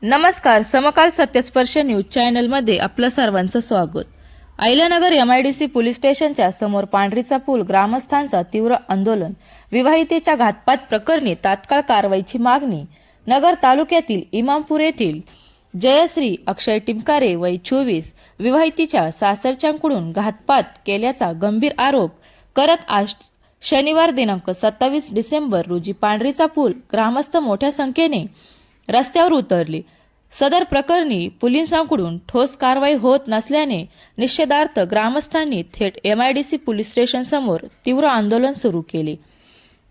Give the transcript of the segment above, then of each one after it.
नमस्कार. समकाल सत्यस्पर्श न्यूज चॅनलमध्ये आपलं सर्वांचं स्वागत. अहिल्यानगर MIDC पोलीस स्टेशनच्या समोर पांढरीचा पूल ग्रामस्थांचा तीव्र आंदोलन. विवाहितेच्या घातपात प्रकरणी तात्काळ कारवाईची मागणी. नगर तालुक्यातील इमामपूर येथील जयश्री अक्षय टिमकारे वय 24 विवाहितेच्या सासरच्यांकडून घातपात केल्याचा गंभीर आरोप करत आज शनिवार दिनांक 27 डिसेंबर रोजी पांढरीचा पूल ग्रामस्थ मोठ्या संख्येने रस्त्यावर उतरले. सदर प्रकरणी पोलिसांकडून ठोस कारवाई होत नसल्याने निषेधार्थ ग्रामस्थांनी थेट MIDC पोलीस स्टेशन समोर तीव्र आंदोलन सुरू केले.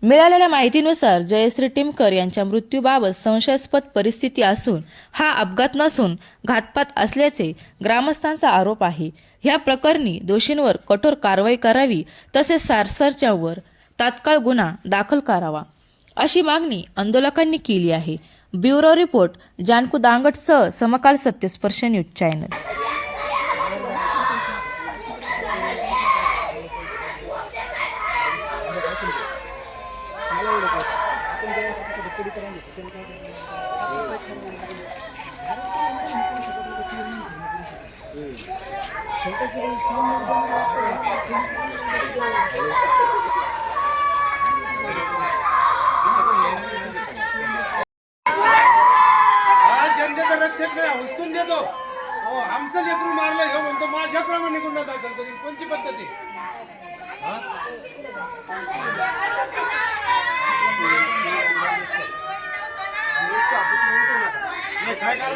मिळालेल्या माहितीनुसार जयश्री टिमकर यांच्या मृत्यूबाबत संशयास्पद परिस्थिती असून हा अपघात नसून घातपात असल्याचे ग्रामस्थांचा आरोप आहे. ह्या प्रकरणी दोषींवर कठोर कारवाई करावी तसेच सासरच्यांवर तात्काळ गुन्हा दाखल करावा अशी मागणी आंदोलकांनी केली आहे. ब्युरो रिपोर्ट जानकू दांगटसह समकाल सत्यस्पर्श न्यूज चॅनल. रक्षक नाही हुसकून देतो. आमचं लेकरू मारलं हे म्हणतो माझ्याप्रमाणे निघून दाखल करीन. कोणची पद्धती काय कारण